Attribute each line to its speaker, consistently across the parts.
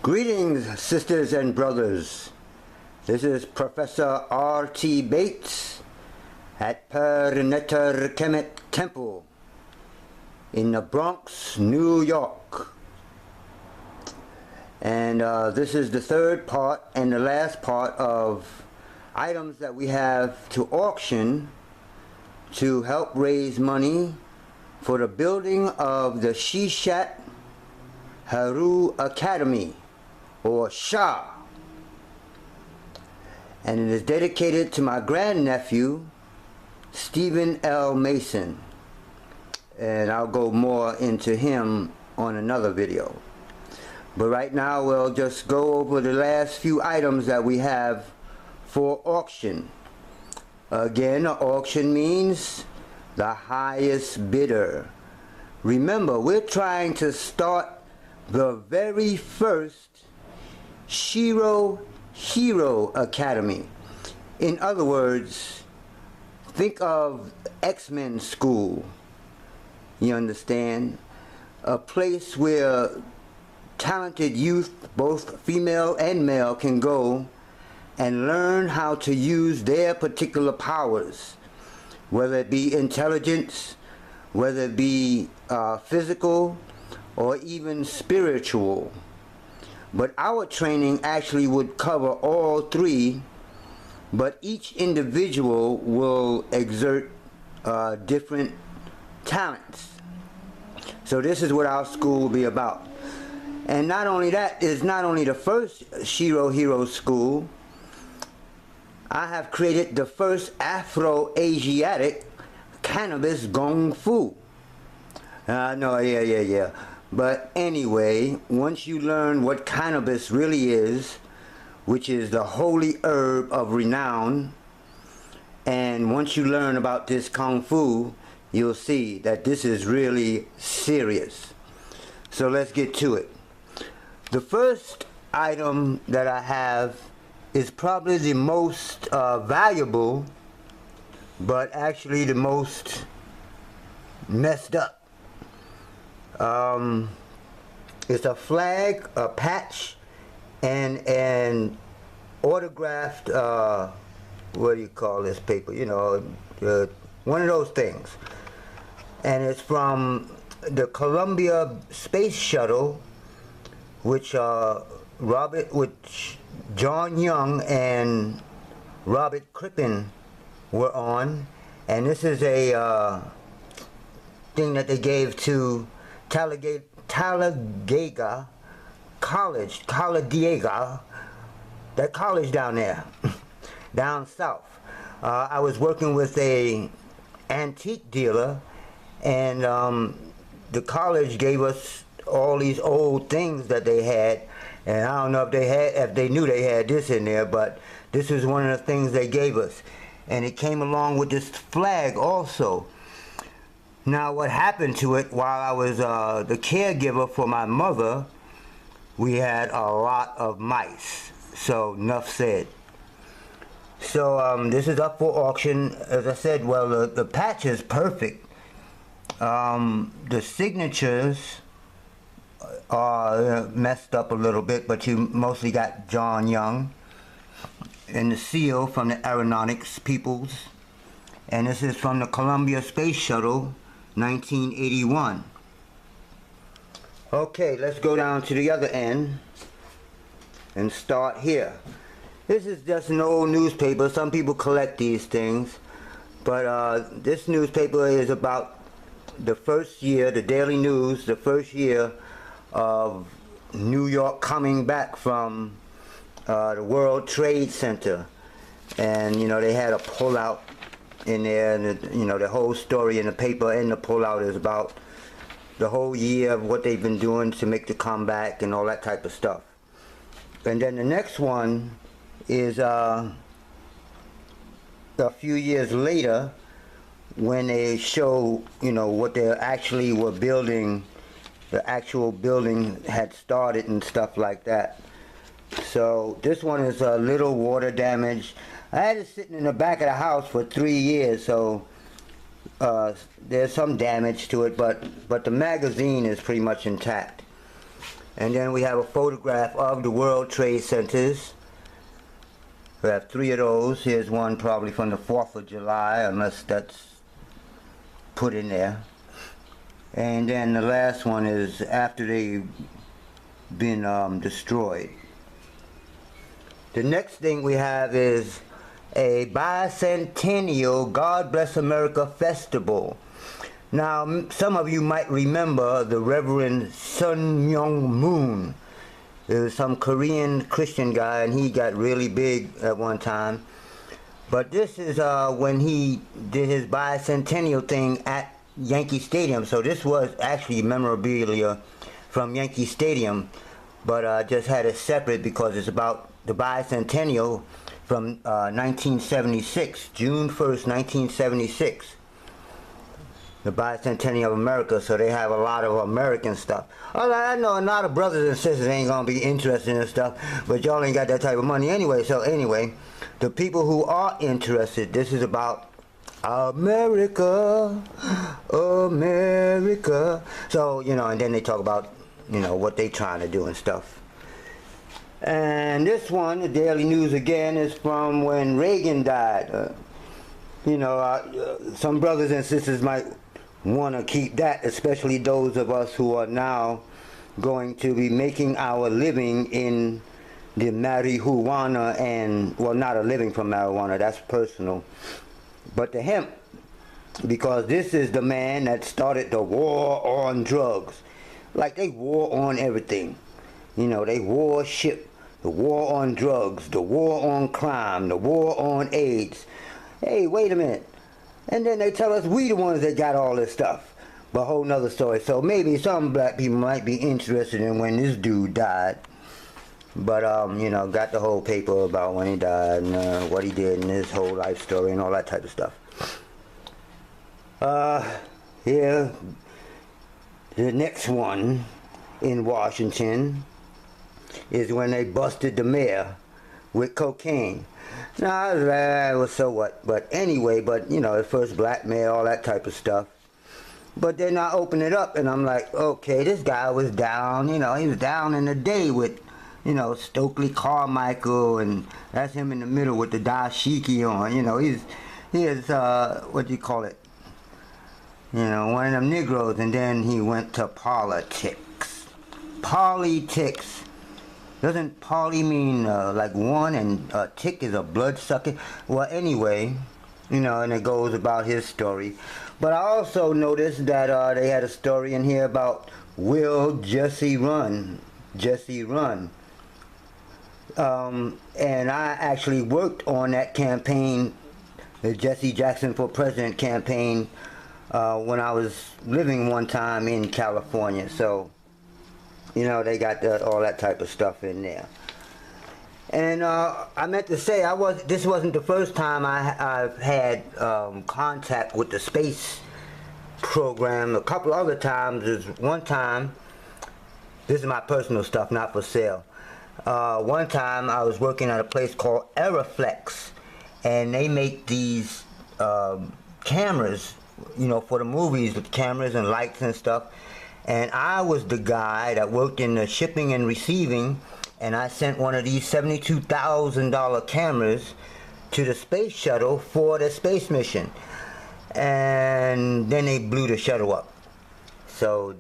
Speaker 1: Greetings, sisters and brothers. This is Professor R.T. Bates at Perneter Kemet Temple in the Bronx, New York. And this is the third part and the last part of items that we have to auction to help raise money for the building of the Shishat Haru Academy, or SHA. And it is dedicated to my grandnephew, Stephen L. Mason. And I'll go more into him on another video. But right now we'll just go over the last few items that we have for auction. Again, auction means the highest bidder. Remember, we're trying to start the very first Shiro Hero Academy. In other words, think of X-Men school. You understand? A place where talented youth, both female and male, can go and learn how to use their particular powers, whether it be intelligence, whether it be physical, or even spiritual. But our training actually would cover all three, but each individual will exert different talents. So this is what our school will be about. And not only that, it's not only the first Shiro Hero school. I have created the first Afro-Asiatic cannabis Gong Fu. Yeah. But anyway, once you learn what cannabis really is, which is the holy herb of renown, and once you learn about this Kung Fu, you'll see that this is really serious. So let's get to it. The first item that I have is probably the most valuable, but actually the most messed up. It's a flag, a patch, and an autographed, what do you call this paper? You know, one of those things. And it's from the Columbia Space Shuttle, which John Young and Robert Crippen were on. And this is a thing that they gave to Talladega College, that college down there, down south. I was working with a antique dealer, and the college gave us all these old things that they had, and I don't know if they knew they had this in there, but this is one of the things they gave us, and it came along with this flag also. Now, what happened to it while I was the caregiver for my mother, we had a lot of mice. So, enough said. So, this is up for auction. As I said, well, the patch is perfect. The signatures are messed up a little bit, but you mostly got John Young. And the seal from the aeronautics peoples. And this is from the Columbia Space Shuttle, 1981. Okay, let's go down to the other end and start here. This is just an old newspaper. Some people collect these things, but this newspaper is about the first year, the Daily News, the first year of New York coming back from the World Trade Center. And you know, they had a pullout in there, and you know, the whole story in the paper and the pullout is about the whole year of what they've been doing to make the comeback and all that type of stuff. And then the next one is a few years later, when they show, you know, what they actually were building, the actual building had started and stuff like that. So this one is a little water damage. I had it sitting in the back of the house for 3 years, so there's some damage to it, but the magazine is pretty much intact. And then we have a photograph of the World Trade Centers. We have 3 of those. Here's one probably from the 4th of July, unless that's put in there. And then the last one is after they've been destroyed. The next thing we have is a bicentennial God Bless America Festival. Now, some of you might remember the Reverend Sun Myung Moon. There was some Korean Christian guy, and he got really big at one time. But this is when he did his bicentennial thing at Yankee Stadium. So this was actually memorabilia from Yankee Stadium, but I just had it separate because it's about the bicentennial from 1976, June 1st, 1976. The bicentennial of America, so they have a lot of American stuff. I know a lot of brothers and sisters ain't gonna be interested in this stuff, but y'all ain't got that type of money anyway. So anyway, the people who are interested, this is about America, America. So, you know, and then they talk about, you know, what they trying to do and stuff. And this one, the Daily News again, is from when Reagan died. You know, some brothers and sisters might want to keep that, especially those of us who are now going to be making our living in the marijuana, and, well, not a living from marijuana, that's personal, but the hemp, because this is the man that started the war on drugs. Like, they war on everything. You know, they war ship, the war on drugs, the war on crime, the war on AIDS. Hey, wait a minute. And then they tell us we the ones that got all this stuff. But a whole nother story. So maybe some black people might be interested in when this dude died. But, you know, got the whole paper about when he died and what he did and his whole life story and all that type of stuff. Here, the next one in Washington is when they busted the mayor with cocaine. Now, it was so what, but anyway, but, you know, the first black mayor, all that type of stuff. But then I open it up and I'm like, okay, this guy was down, you know, he was down in the day with, you know, Stokely Carmichael, and that's him in the middle with the dashiki on, you know, he is, what do you call it, you know, one of them Negroes, and then he went to politics. Politics. Doesn't poly mean like one, and tick is a bloodsucker? Well, anyway, you know, and it goes about his story. But I also noticed that they had a story in here about Will Jesse Run. Jesse Run. And I actually worked on that campaign, the Jesse Jackson for President campaign, when I was living one time in California. So, you know, they got all that type of stuff in there. And I meant to say, this wasn't the first time I've had contact with the space program. A couple other times. There's one time, this is my personal stuff, not for sale. One time I was working at a place called Aeroflex, and they make these cameras, you know, for the movies, with cameras and lights and stuff. And I was the guy that worked in the shipping and receiving, and I sent one of these $72,000 cameras to the space shuttle for the space mission. And then they blew the shuttle up. So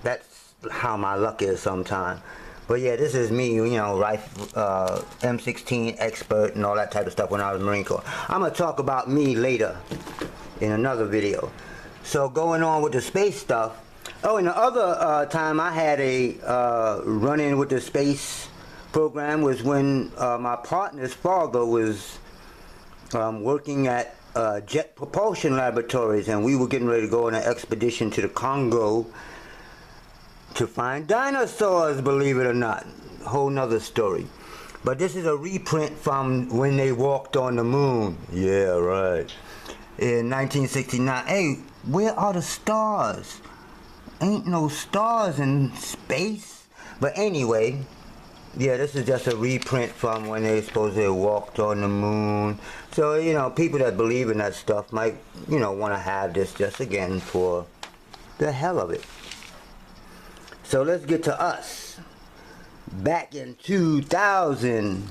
Speaker 1: that's how my luck is sometimes. But yeah, this is me, you know, M16 expert and all that type of stuff when I was Marine Corps. I'm going to talk about me later in another video. So going on with the space stuff. Oh, and the other time I had a run-in with the space program was when my partner's father was working at Jet Propulsion Laboratories, and we were getting ready to go on an expedition to the Congo to find dinosaurs, believe it or not. Whole nother story. But this is a reprint from when they walked on the moon. Yeah, right. In 1969. Hey, where are the stars? Ain't no stars in space. But anyway, yeah, this is just a reprint from when they supposedly walked on the moon. So, you know, people that believe in that stuff might, you know, want to have this just again for the hell of it. So let's get to us. back in 2000,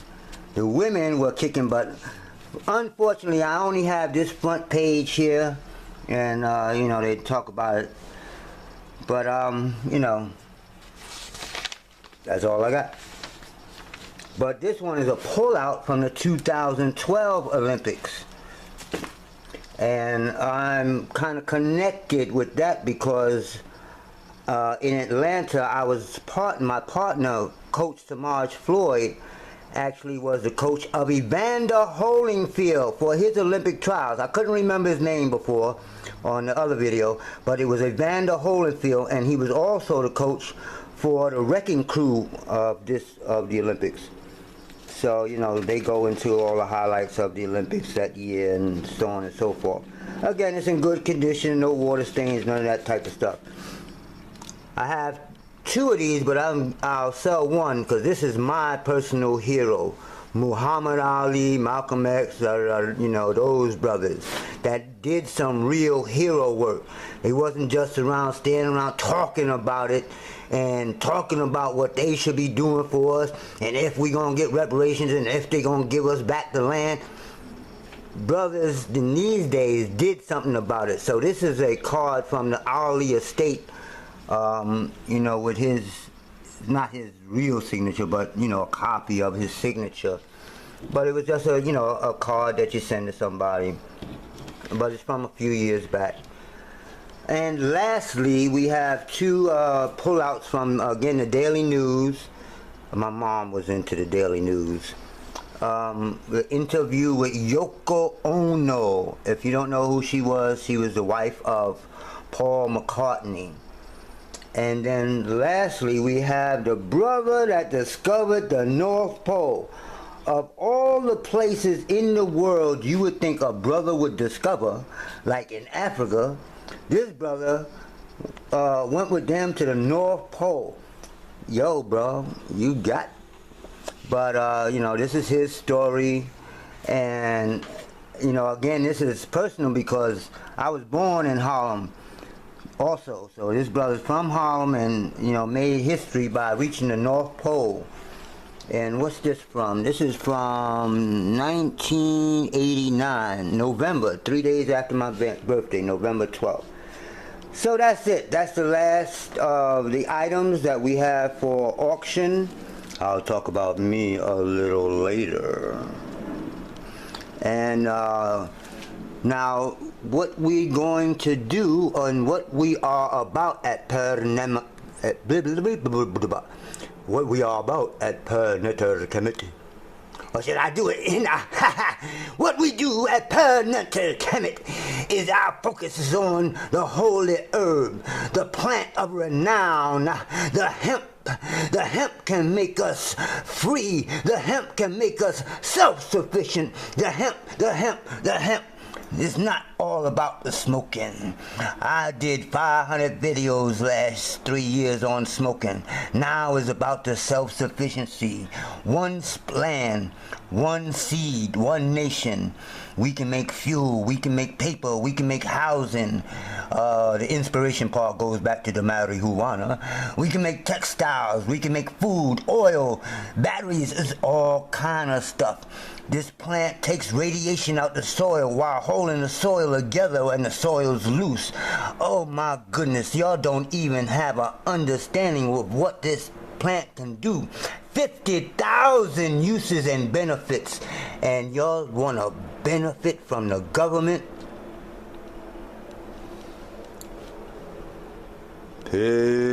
Speaker 1: the women were kicking butt. Unfortunately, I only have this front page here, and you know, they talk about it. But you know, that's all I got. But this one is a pullout from the 2012 Olympics. And I'm kind of connected with that because in Atlanta, my partner, Coach Tamaj Floyd, actually was the coach of Evander Holyfield for his Olympic trials. I couldn't remember his name before on the other video, but it was Evander Holyfield, and he was also the coach for the wrecking crew of the Olympics. So, you know, they go into all the highlights of the Olympics that year and so on and so forth. Again, it's in good condition, no water stains, none of that type of stuff. I have two of these, but I'll sell one because this is my personal hero. Muhammad Ali, Malcolm X, you know, those brothers that did some real hero work. They wasn't just standing around talking about it and talking about what they should be doing for us and if we gonna get reparations and if they gonna give us back the land. Brothers in these days did something about it. So this is a card from the Ali estate, you know, with his, not his real signature, but, you know, a copy of his signature. But it was just a, you know, a card that you send to somebody. But it's from a few years back. And lastly, we have two pullouts from, again, the Daily News. My mom was into the Daily News. The interview with Yoko Ono. If you don't know who she was the wife of Paul McCartney. And then lastly, we have the brother that discovered the North Pole. Of all the places in the world you would think a brother would discover, like in Africa, this brother went with them to the North Pole. Yo, bro, you got. But, you know, this is his story. And, you know, again, this is personal because I was born in Harlem also. So this brother's from Harlem and, you know, made history by reaching the North Pole. And what's this from? This is from 1989, November, 3 days after my birthday, November 12th. So that's it. That's the last of the items that we have for auction. I'll talk about me a little later. And now, what we're going to do and what we are about at what we are about at Pernatal Committee. Or should I do it in what we do at Pernatal Committee is our focus is on the holy herb, the plant of renown, the hemp. The hemp can make us free. The hemp can make us self-sufficient. The hemp. It's not all about the smoking. I did 500 videos last 3 years on smoking. Now it's about the self-sufficiency. One land, one seed, one nation. We can make fuel, we can make paper, we can make housing. The inspiration part goes back to the marijuana. We can make textiles, we can make food, oil, batteries, it's all kind of stuff. This plant takes radiation out the soil while holding the soil together and the soil's loose. Oh my goodness, y'all don't even have an understanding of what this plant can do. 50,000 uses and benefits, and y'all want to benefit from the government? Peace.